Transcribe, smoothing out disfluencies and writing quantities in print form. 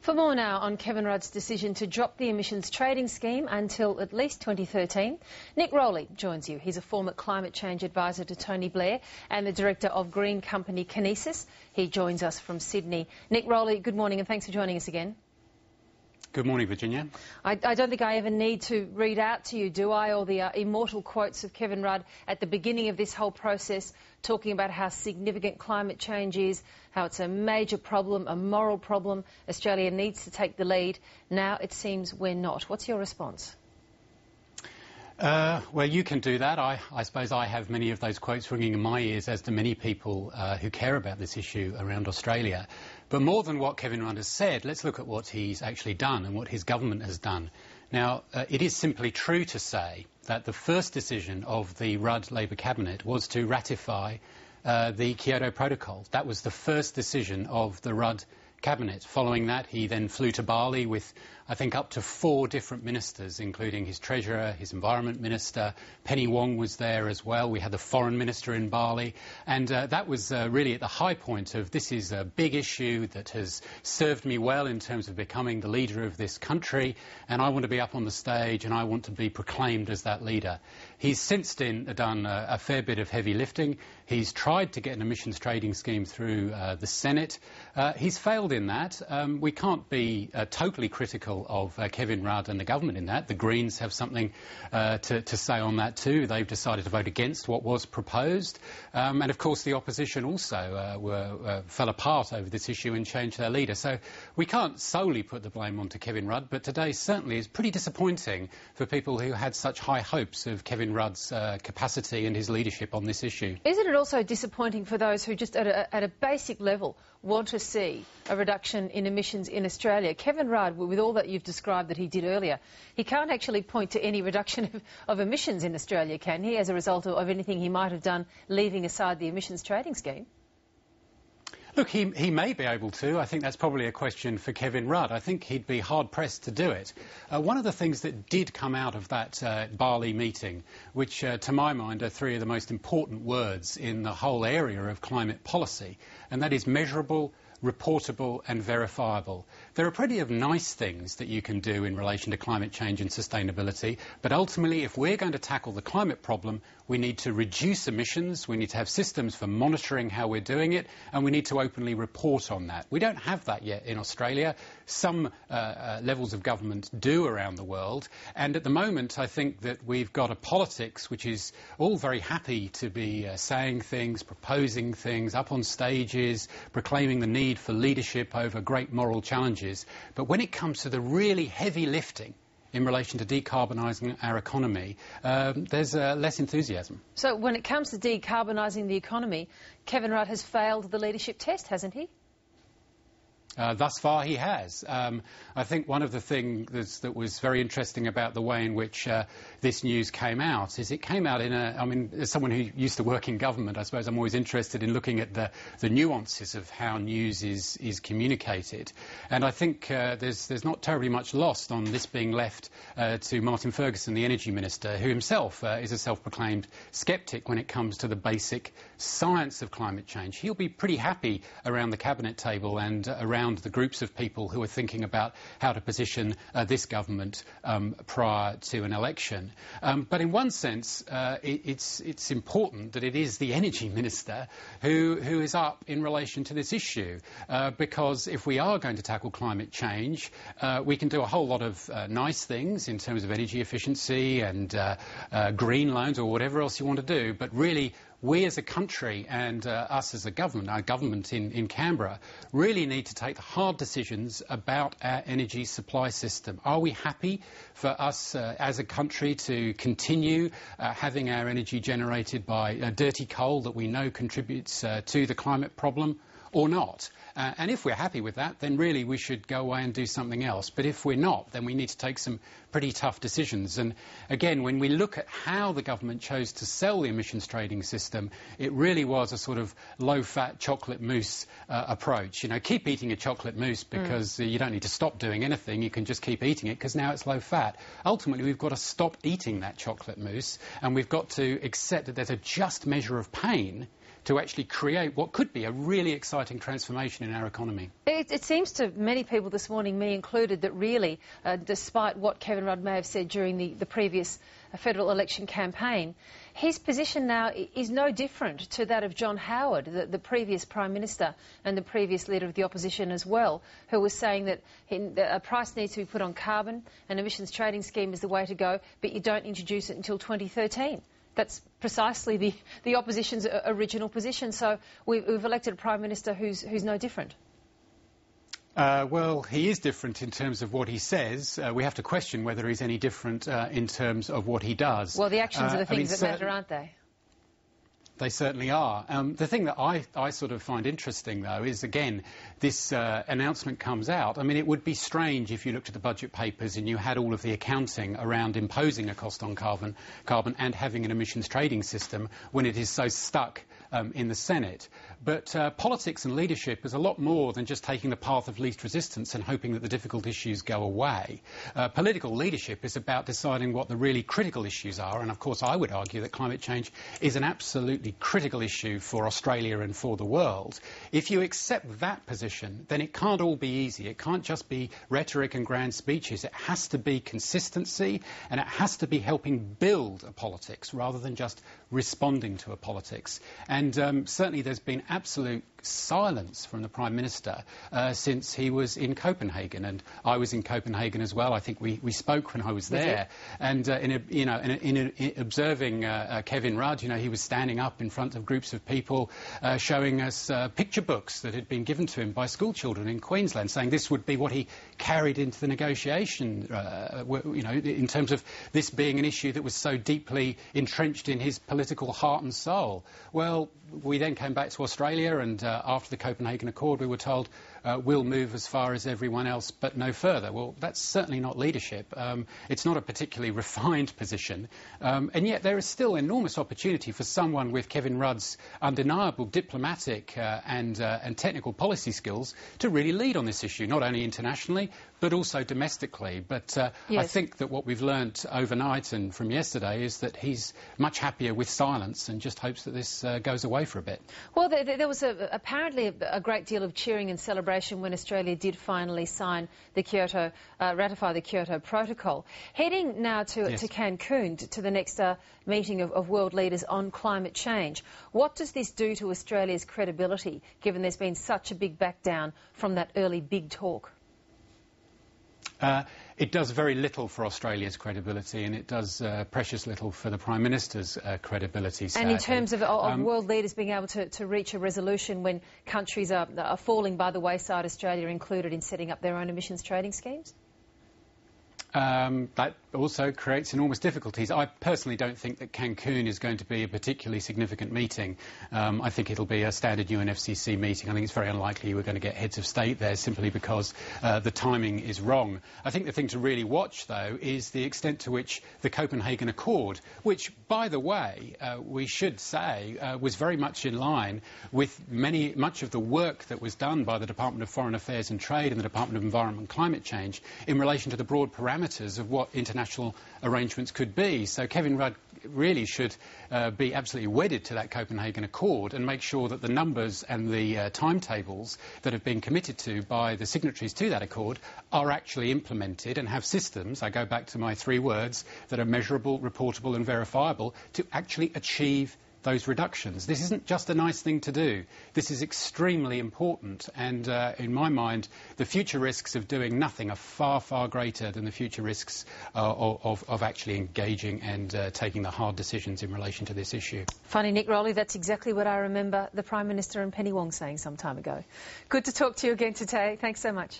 For more now on Kevin Rudd's decision to drop the emissions trading scheme until at least 2013, Nick Rowley joins you. He's a former climate change advisor to Tony Blair and the director of green company Kinesis. He joins us from Sydney. Nick Rowley, good morning and thanks for joining us again. Good morning, Virginia. I don't think I ever need to read out to you, do I, all the immortal quotes of Kevin Rudd at the beginning of this whole process, talking about how significant climate change is, how it's a major problem, a moral problem. Australia needs to take the lead. Now it seems we're not. What's your response? Well, you can do that. I suppose I have many of those quotes ringing in my ears, as do many people who care about this issue around Australia. But more than what Kevin Rudd has said, let's look at what he's actually done and what his government has done. Now, it is simply true to say that the first decision of the Rudd Labor Cabinet was to ratify the Kyoto Protocol. That was the first decision of the Rudd Cabinet. Following that, he then flew to Bali with, I think, up to 4 different ministers, including his Treasurer, his Environment Minister. Penny Wong was there as well. We had the Foreign Minister in Bali. And that was really at the high point of this is a big issue that has served me well in terms of becoming the leader of this country. And I want to be up on the stage and I want to be proclaimed as that leader. He's since then done a fair bit of heavy lifting. He's tried to get an emissions trading scheme through the Senate. He's failed in that. We can't be totally critical of Kevin Rudd and the government in that. The Greens have something to say on that too. They've decided to vote against what was proposed. And of course the opposition also fell apart over this issue and changed their leader. So we can't solely put the blame onto Kevin Rudd, but today certainly is pretty disappointing for people who had such high hopes of Kevin Rudd's capacity and his leadership on this issue. Isn't it also disappointing for those who just at a basic level want to see a reduction in emissions in Australia? Kevin Rudd, with all that you've described that he did earlier, he can't actually point to any reduction of emissions in Australia, can he, as a result of anything he might have done leaving aside the emissions trading scheme? Look, he may be able to. I think that's probably a question for Kevin Rudd. I think he'd be hard-pressed to do it. One of the things that did come out of that Bali meeting, which to my mind are 3 of the most important words in the whole area of climate policy, and that is measurable, reportable and verifiable. There are plenty of nice things that you can do in relation to climate change and sustainability, but ultimately if we're going to tackle the climate problem, we need to reduce emissions, we need to have systems for monitoring how we're doing it, and we need to openly report on that. We don't have that yet in Australia. Some levels of government do around the world, and at the moment I think that we've got a politics which is all very happy to be saying things, proposing things, up on stages, proclaiming the need for leadership over great moral challenges. But when it comes to the really heavy lifting in relation to decarbonising our economy, there's less enthusiasm. So when it comes to decarbonising the economy, Kevin Rudd has failed the leadership test, hasn't he? Thus far he has. I think one of the things that was very interesting about the way in which this news came out is it came out in I mean, as someone who used to work in government, I suppose I'm always interested in looking at the nuances of how news is communicated. And I think there's not terribly much lost on this being left to Martin Ferguson, the Energy Minister, who himself is a self-proclaimed sceptic when it comes to the basic science of climate change. He'll be pretty happy around the cabinet table and around the groups of people who are thinking about how to position this government prior to an election. But in one sense, it's important that it is the Energy Minister who is up in relation to this issue, because if we are going to tackle climate change, we can do a whole lot of nice things in terms of energy efficiency and green loans or whatever else you want to do, but really we as a country and us as a government, our government in Canberra, really need to take the hard decisions about our energy supply system. Are we happy for us as a country to continue having our energy generated by dirty coal that we know contributes to the climate problem or not? And if we're happy with that, then really we should go away and do something else. But if we're not, then we need to take some pretty tough decisions. And again, when we look at how the government chose to sell the emissions trading system, it really was a sort of low-fat chocolate mousse approach. You know, keep eating a chocolate mousse because you don't need to stop doing anything. You can just keep eating it because now it's low-fat. Ultimately, we've got to stop eating that chocolate mousse, and we've got to accept that there's a just measure of pain to actually create what could be a really exciting transformation in our economy. It seems to many people this morning, me included, that really, despite what Kevin Rudd may have said during the previous federal election campaign, his position now is no different to that of John Howard, the previous Prime Minister and the previous Leader of the Opposition as well, who was saying that a price needs to be put on carbon, an emissions trading scheme is the way to go, but you don't introduce it until 2013. That's precisely the opposition's original position. So we've elected a Prime Minister who's no different. Well, he is different in terms of what he says. We have to question whether he's any different in terms of what he does. Well, the actions are the things that matter, aren't they? They certainly are. The thing that I sort of find interesting, though, is, again, this announcement comes out. I mean, it would be strange if you looked at the budget papers and you had all of the accounting around imposing a cost on carbon and having an emissions trading system when it is so stuck in the Senate. But politics and leadership is a lot more than just taking the path of least resistance and hoping that the difficult issues go away. Political leadership is about deciding what the really critical issues are, and of course I would argue that climate change is an absolutely critical issue for Australia and for the world. If you accept that position, then it can't all be easy. It can't just be rhetoric and grand speeches. It has to be consistency, and it has to be helping build a politics rather than just responding to a politics. And certainly there's been absolute silence from the Prime Minister since he was in Copenhagen, and I was in Copenhagen as well. I think we spoke when I was there, and in observing Kevin Rudd, he was standing up in front of groups of people showing us picture books that had been given to him by school children in Queensland, saying this would be what he carried into the negotiation, in terms of this being an issue that was so deeply entrenched in his political heart and soul. Well, we then came back to Australia, and after the Copenhagen Accord we were told we'll move as far as everyone else but no further. Well, that's certainly not leadership. It's not a particularly refined position, and yet there is still enormous opportunity for someone with Kevin Rudd's undeniable diplomatic and technical policy skills to really lead on this issue, not only internationally but also domestically. But yes. I think that what we've learnt overnight and from yesterday is that he's much happier with silence and just hopes that this goes away for a bit. Well, there was apparently a great deal of cheering and celebration when Australia did finally sign the ratify the Kyoto Protocol. Heading now to Cancun, to the next meeting of world leaders on climate change. What does this do to Australia's credibility, given there's been such a big back down from that early big talk? It does very little for Australia's credibility, and it does precious little for the Prime Minister's credibility, sadly. And in terms of world leaders being able to reach a resolution when countries are falling by the wayside, Australia included, in setting up their own emissions trading schemes? That also creates enormous difficulties. I personally don't think that Cancun is going to be a particularly significant meeting. I think it'll be a standard UNFCCC meeting. I think it's very unlikely we're going to get heads of state there simply because the timing is wrong. I think the thing to really watch, though, is the extent to which the Copenhagen Accord, which, by the way, we should say was very much in line with much of the work that was done by the Department of Foreign Affairs and Trade and the Department of Environment and Climate Change in relation to the broad parameters of what international arrangements could be. So Kevin Rudd really should be absolutely wedded to that Copenhagen Accord and make sure that the numbers and the timetables that have been committed to by the signatories to that accord are actually implemented and have systems, I go back to my 3 words, that are measurable, reportable and verifiable to actually achieve those reductions. This isn't just a nice thing to do. This is extremely important, and in my mind the future risks of doing nothing are far, far greater than the future risks of actually engaging and taking the hard decisions in relation to this issue. Funny, Nick Rowley, that's exactly what I remember the Prime Minister and Penny Wong saying some time ago. Good to talk to you again today. Thanks so much.